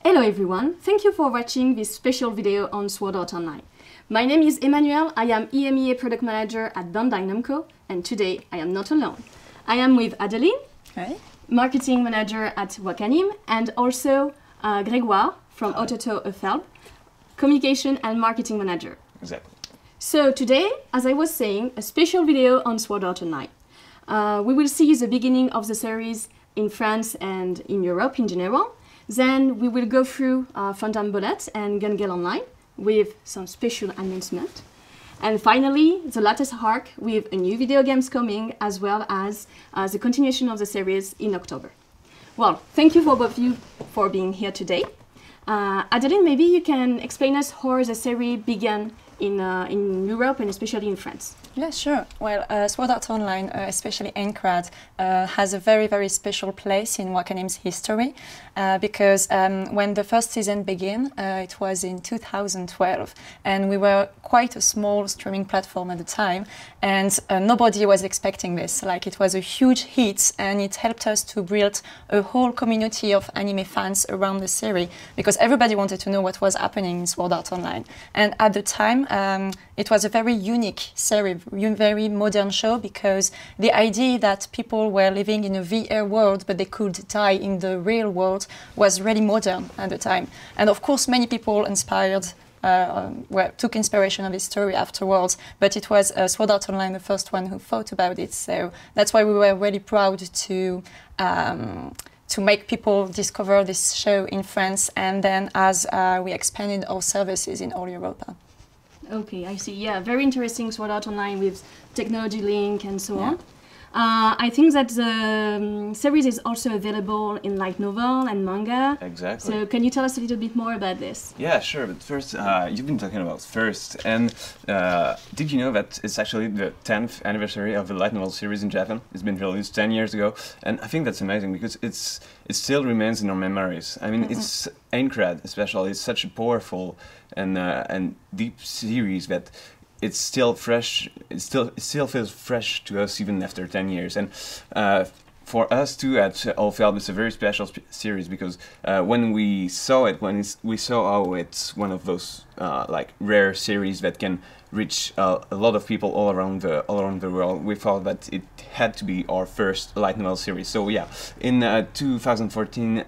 Hello everyone, thank you for watching this special video on Sword Art Online. My name is Emmanuel, I am EMEA Product Manager at Denim, and today I am not alone. I am with Adeline, Hi. Marketing Manager at Wakanim, and also Grégoire from Autoto Efelb, Communication and Marketing Manager. Exactly. So today, as I was saying, a special video on Sword Art Online. We will see the beginning of the series in France and in Europe in general. Then we will go through Phantom Bullet and Gun Gale Online with some special announcement. And finally, the latest arc with a new video games coming, as well as the continuation of the series in October. Well, thank you for both of you for being here today. Adeline, maybe you can explain us how the series began in Europe and especially in France. Yeah, sure. Well, Sword Art Online, especially Endgerät, has a very, very special place in Wakanim's history because when the first season began, it was in 2012, and we were quite a small streaming platform at the time, and nobody was expecting this. Like, it was a huge hit, and it helped us to build a whole community of anime fans around the series, because everybody wanted to know what was happening in Sword Art Online. And at the time, it was a very unique series, very modern show, because the idea that people were living in a VR world but they could die in the real world was really modern at the time. And of course many people inspired took inspiration of this story afterwards, but it was Sword Art Online the first one who thought about it, so that's why we were really proud to make people discover this show in France, and then as we expanded our services in all Europe. Okay, I see. Yeah, very interesting Sword Art Online with technology link and so on. I think that the series is also available in light novel and manga. Exactly. So can you tell us a little bit more about this? Yeah, sure. But first, you've been talking about first, and did you know that it's actually the 10th anniversary of the light novel series in Japan? It's been released 10 years ago, and I think that's amazing because it still remains in our memories. I mean, it's Endgerät especially. It's such a powerful and deep series that it's still fresh. It still feels fresh to us even after 10 years. And for us too at Efelb, it's a very special series because when we saw it, we saw how it's one of those like rare series that can reach a lot of people all around the world. We thought that it had to be our first light novel series. So yeah, in 2014,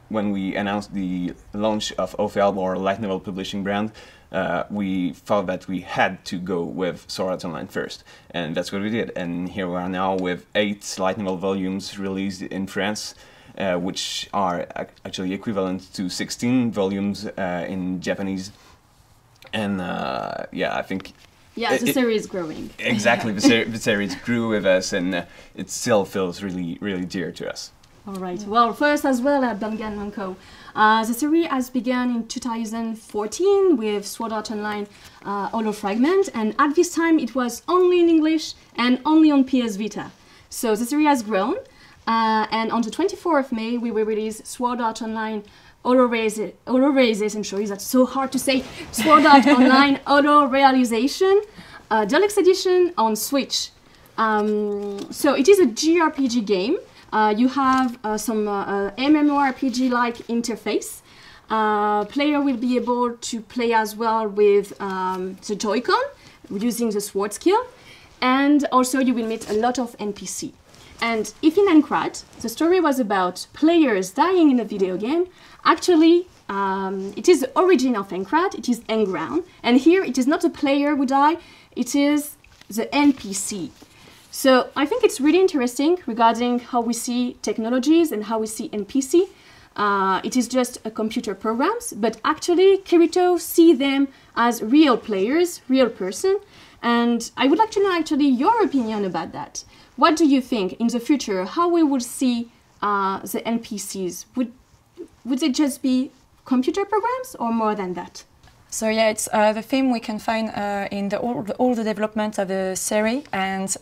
when we announced the launch of Efelb, our light novel publishing brand, we thought that we had to go with Sword Art Online first, and that's what we did. And here we are now with 8 light novel volumes released in France, which are actually equivalent to 16 volumes in Japanese. And yeah, I think... Yeah, the series is growing. Exactly, the series grew with us, and it still feels really, really dear to us. All right. Well, first as well at Bangan Co. The series has begun in 2014 with Sword Art Online Holo Fragment, and at this time it was only in English and only on PS Vita. So the series has grown, and on the 24th of May we will release Sword Art Online Holo Realization. That's so hard to say. Sword Art Online Holo Realization Deluxe Edition on Switch. So it is a JRPG game. You have some MMORPG-like interface. Player will be able to play as well with the Joy-Con, using the sword skill, and also you will meet a lot of NPC. And if in Endgerät the story was about players dying in a video game, actually it is the origin of Endgerät, it is Endground, and here it is not the player who die, it is the NPC. So I think it's really interesting regarding how we see technologies and how we see NPC. It is just a computer programs, but actually Kirito see them as real players, real person. And I would like to know actually your opinion about that. What do you think in the future, how we will see the NPCs? Would they just be computer programs or more than that? So yeah, it's the theme we can find in all the development of the series, and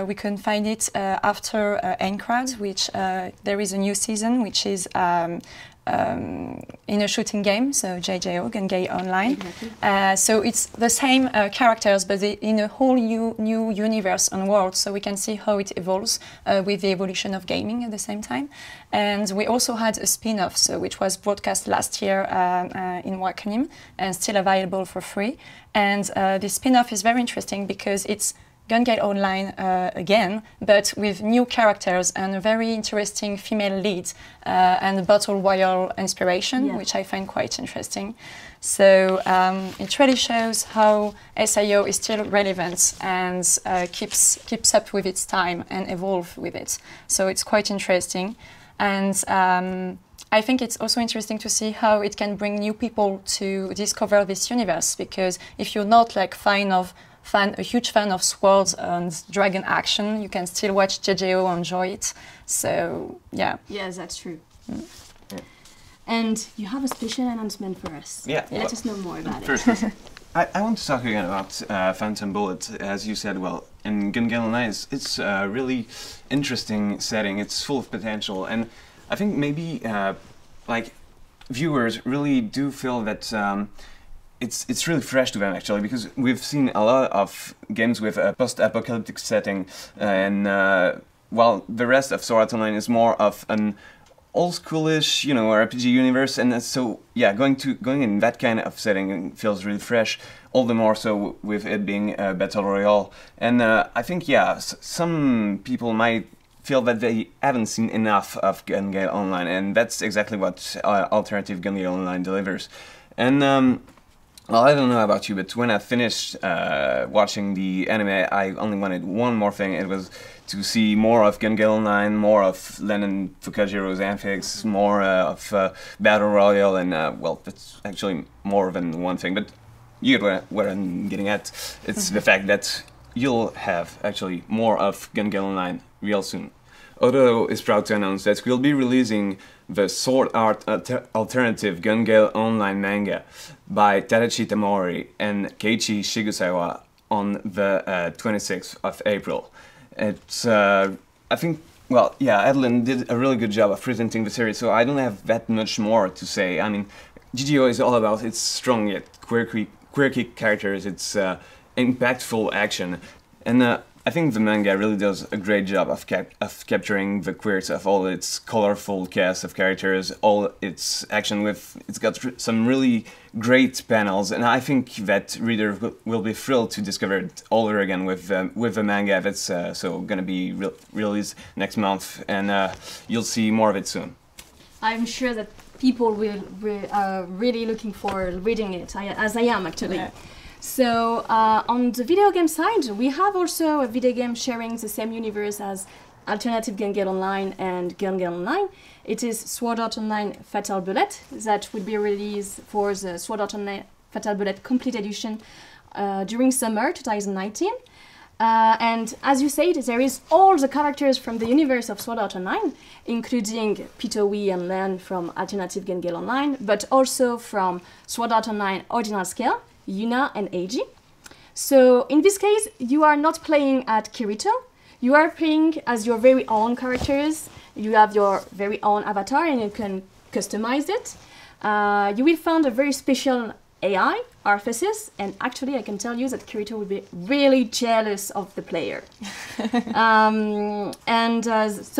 we can find it after Endgerät, which there is a new season, which is in a shooting game, so JJO, Gun Game Online. Exactly. So it's the same characters, but in a whole new universe and world. So we can see how it evolves with the evolution of gaming at the same time. And we also had a spin-off, so which was broadcast last year in Wakanim and still available for free. And this spin-off is very interesting because it's Gun Game Online again, but with new characters and a very interesting female lead and a battle royale inspiration, which I find quite interesting. So it really shows how SIO is still relevant and keeps up with its time and evolve with it. So it's quite interesting. And I think it's also interesting to see how it can bring new people to discover this universe, because if you're not like a huge fan of swords and dragon action, you can still watch JJO and enjoy it. So, yeah. Yes, that's true. And you have a special announcement for us. Yeah. Let us know more about First, it. I want to talk again about Phantom Bullet. As you said, well, in Gun Game Online, it's a really interesting setting. It's full of potential. And I think maybe, like, viewers really do feel that it's really fresh to them, actually, because we've seen a lot of games with a post-apocalyptic setting, and while the rest of Sword Art Online is more of an old-schoolish, you know, RPG universe, and so yeah, going in that kind of setting feels really fresh. All the more so with it being a battle royale, and I think yeah, some people might feel that they haven't seen enough of Gun Game Online, and that's exactly what alternative Gun Game Online delivers. And well, I don't know about you, but when I finished watching the anime, I only wanted one more thing. It was to see more of Gun Game Online, more of Lennon Fukajiro's antics, more of Battle Royale, and well, that's actually more than one thing, but you get what I'm getting at. It's the fact that you'll have actually more of Gun Game Online real soon. Odo is proud to announce that we'll be releasing the Sword Art alternative Gun Game Online manga by Tadashi Tamori and Keiichi Shigusawa on the 26th of April. It's, I think, well, yeah, Adeline did a really good job of presenting the series, so I don't have that much more to say. I mean, GGO is all about its strong yet quirky characters, its impactful action, and I think the manga really does a great job of capturing the quirks of all its colorful cast of characters, all its action it's got some really great panels, and I think that reader will be thrilled to discover it all over again with the manga that's so gonna be released next month, and you'll see more of it soon. I'm sure that people are really looking for reading it, as I am actually. Yeah. So on the video game side, we have also a video game sharing the same universe as alternative Gun Game Online and Gun Game Online. It is Sword Art Online Fatal Bullet that will be released for the Sword Art Online Fatal Bullet Complete Edition during summer 2019. And as you said, there is all the characters from the universe of Sword Art Online, including Pitowi and Len from alternative Gun Game Online, but also from Sword Art Online Ordinal Scale, Yuna and Eiji. So in this case, you are not playing at Kirito, you are playing as your very own characters, you have your very own avatar and you can customize it. You will find a very special AI, Arthesis, and actually I can tell you that Kirito will be really jealous of the player. So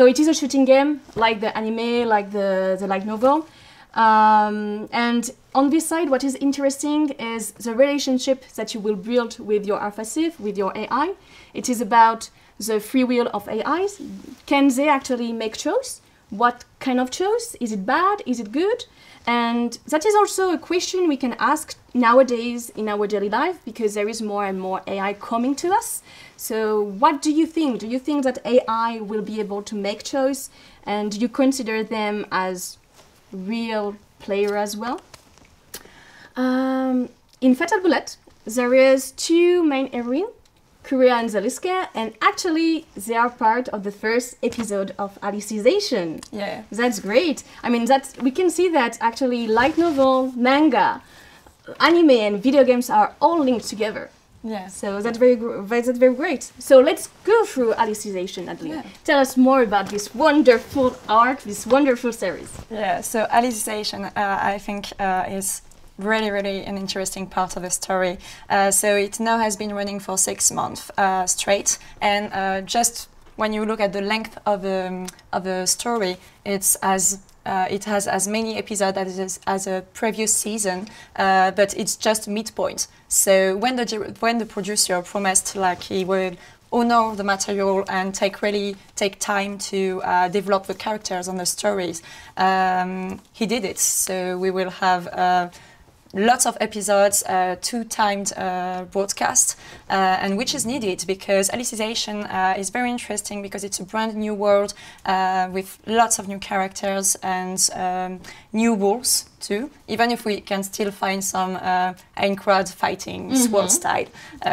it is a shooting game, like the anime, like the light novel. And on this side, what is interesting is the relationship that you will build with your Arthesis, with your AI. It is about the free will of AIs. Can they actually make choice? What kind of choice? Is it bad? Is it good? And that is also a question we can ask nowadays in our daily life, because there is more and more AI coming to us. So what do you think? Do you think that AI will be able to make choice? And do you consider them as real player as well? In Fatal Bullet, there is two main heroines, Kuria and Zaliska, and actually they are part of the first episode of Alicization. Yeah. That's great. I mean, we can see that actually light novel, manga, anime and video games are all linked together. Yeah. So that's very great. So let's go through Alicization, Adeline. Yeah. Tell us more about this wonderful arc, this wonderful series. Yeah, so Alicization, I think, is really an interesting part of the story. So it now has been running for 6 months straight, and just when you look at the length of the story, it has as many episodes as a previous season, but it's just midpoint. So when the producer promised like he would honor the material and take time to develop the characters and the stories, he did it. So we will have lots of episodes, 2 timed broadcasts, and which is needed because Alicization is very interesting because it's a brand new world with lots of new characters and new rules too, even if we can still find some Endgerät fighting sword style,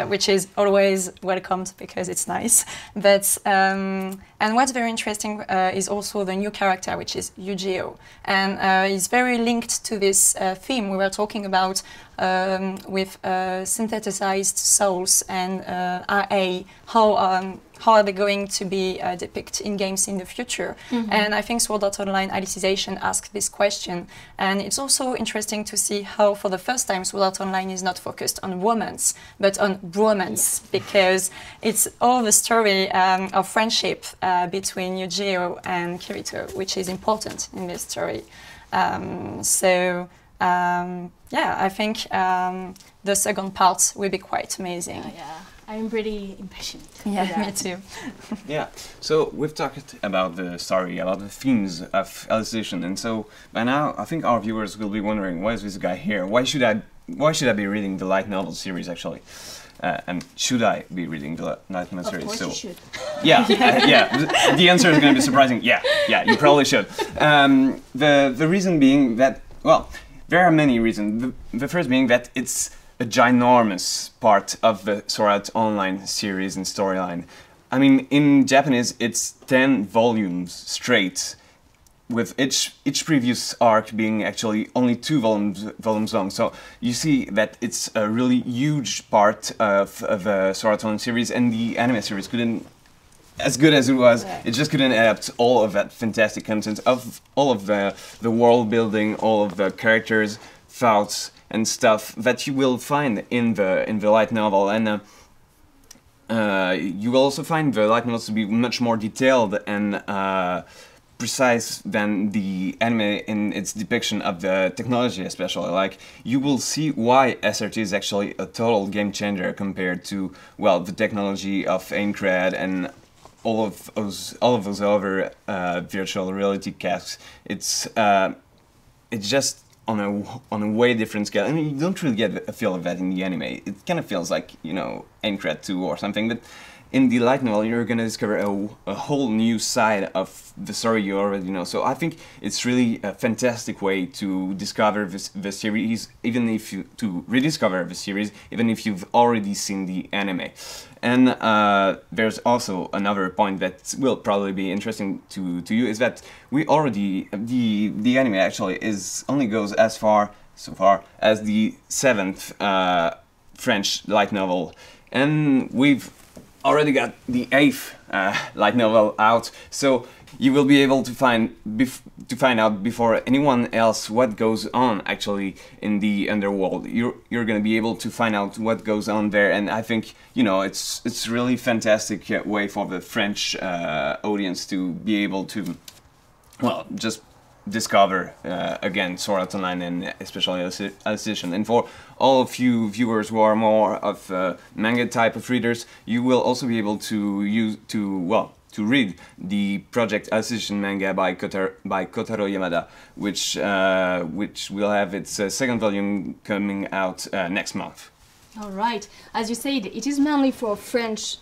which is always welcomed because it's nice. But and what's very interesting is also the new character, which is Yu-Gi-Oh, and is very linked to this theme we were talking about with synthesized souls and RA, how are they going to be depicted in games in the future? And I think Sword Art Online Alicization asked this question, and it's also interesting to see how for the first time Sword Art Online is not focused on romance but on bromance, because it's all the story of friendship between Yu-Gi-Oh and Kirito, which is important in this story. Yeah, I think the second part will be quite amazing. Yeah, I'm pretty impatient. Yeah, me too. Yeah, so we've talked about the story, about the themes of Alicization, and so by now I think our viewers will be wondering, why is this guy here? Why should I be reading the light novel series actually? And should I be reading the light novel series? Of course you should. Yeah, yeah. The answer is going to be surprising. Yeah, you probably should. The reason being that, well, there are many reasons. The first being that it's a ginormous part of the Sword Art Online series and storyline. I mean, in Japanese, it's 10 volumes straight, with each previous arc being actually only 2 volumes long. So you see that it's a really huge part of the Sword Art Online series, and the anime series couldn't, as good as it was, it just couldn't adapt all of that fantastic content of all of the world building, all of the characters, thoughts, and stuff that you will find in the light novel. And you will also find the light novels to be much more detailed and precise than the anime in its depiction of the technology, especially. Like, you will see why SRT is actually a total game changer compared to, well, the technology of Endgerät and all of those other virtual reality casks. It's just on a way different scale. I mean, you don't really get a feel of that in the anime. It kind of feels like, you know, Endgerät 2 or something, but in the light novel you're gonna discover a whole new side of the story you already know. So I think it's really a fantastic way to discover the series, even if you to rediscover the series, even if you've already seen the anime. And there's also another point that will probably be interesting to you, is that we already the anime actually only goes as far as the 7th French light novel, and we've already got the 8th light novel out, so you will be able to find out before anyone else what goes on actually in the underworld. You're gonna be able to find out what goes on there, and I think, you know, it's really fantastic way for the French audience to be able to, well, just discover again Sword Art Online, and especially Alicization. And for all of you viewers who are more of manga type of readers, you will also be able to read the Project Alicization manga by Kotaro Yamada, which will have its 2nd volume coming out next month. All right. As you said, it is mainly for French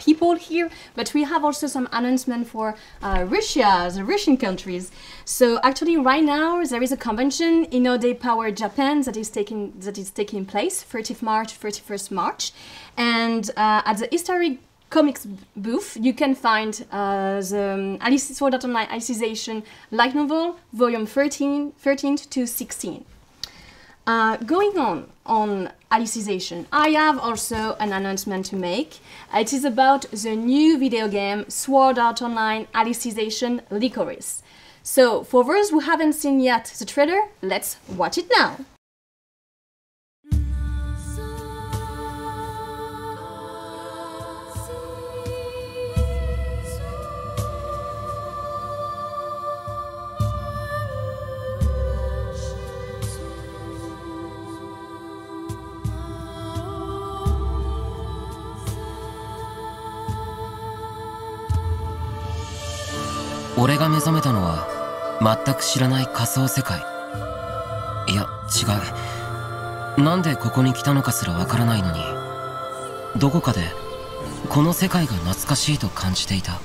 people here, but we have also some announcement for Russia, the Russian countries. So actually, right now there is a convention in Ode Power Japan that is taking place 30th March, 31st March, and at the historic comics booth you can find the Sword Art Online Alicization light novel volume 13 to 16. Going on Alicization, I have also an announcement to make. It is about the new video game Sword Art Online Alicization Licorice. So, for those who haven't seen yet the trailer, let's watch it now. 俺が目覚めたのは全く知らない仮想世界。いや違う、なんでここに来たのかすらわからないのに、どこかでこの世界が懐かしいと感じていた。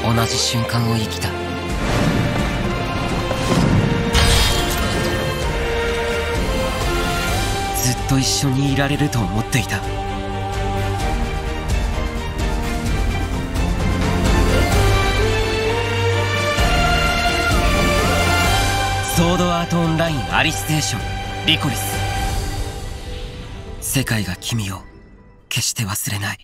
同じ瞬間を生きた。ずっと一緒にいられると思っていた。ソードアートオンラインアリステーションリコリス。世界が君を決して忘れない。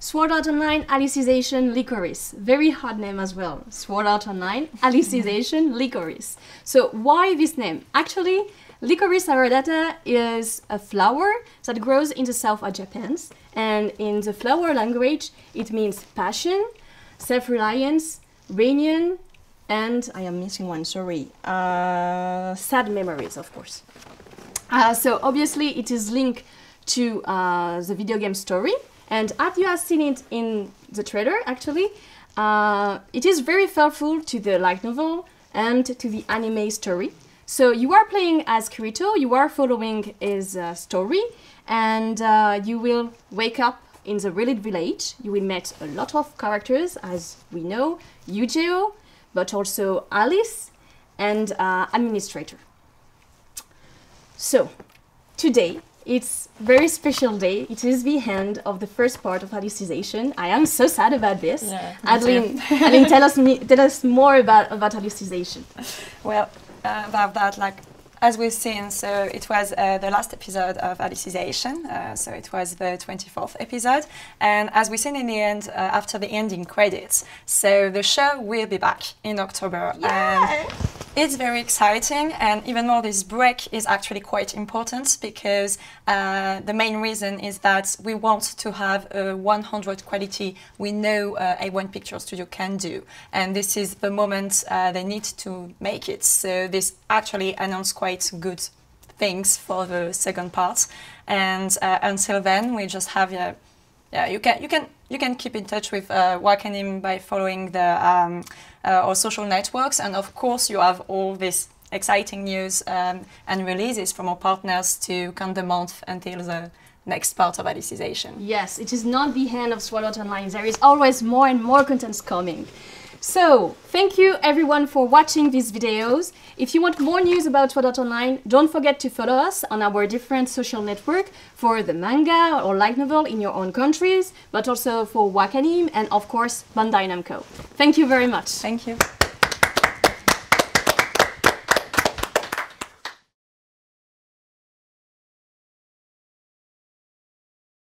Sword Art Online Alicization Licorice. Very hard name as well. Sword Art Online Alicization Licorice. So why this name? Actually, licorice arodata is a flower that grows in the south of Japan. And in the flower language, it means passion, self-reliance, reunion, and I am missing one, sorry, sad memories, of course. So obviously it is linked to the video game story. And as you have seen it in the trailer, actually, it is very faithful to the light novel and to the anime story. So you are playing as Kirito, you are following his story, and you will wake up in the Relic Village. You will meet a lot of characters, as we know, Yujiro, but also Alice and Administrator. So, today, it's a very special day. It is the end of the first part of Alicization. I am so sad about this. Yeah, Adeline, tell us more about Alicization. Well, about that, like, as we've seen, so it was the last episode of Alicization, so it was the 24th episode, and as we've seen in the end, after the ending credits, so the show will be back in October. Yeah. And it's very exciting, and even more, this break is actually quite important because the main reason is that we want to have a 100 quality we know A1 Picture Studio can do, and this is the moment they need to make it. So this actually announced quite good things for the second part, and until then, we just have you can keep in touch with Wakanim by following the our social networks, and of course you have all this exciting news and releases from our partners to count the month until the next part of Alicization. Yes, it is not the end of Sword Art Online. There is always more and more contents coming. So, thank you everyone for watching these videos. If you want more news about Sword Art Online, don't forget to follow us on our different social network for the manga or light novel in your own countries, but also for Wakanim and of course Bandai Namco. Thank you very much. Thank you.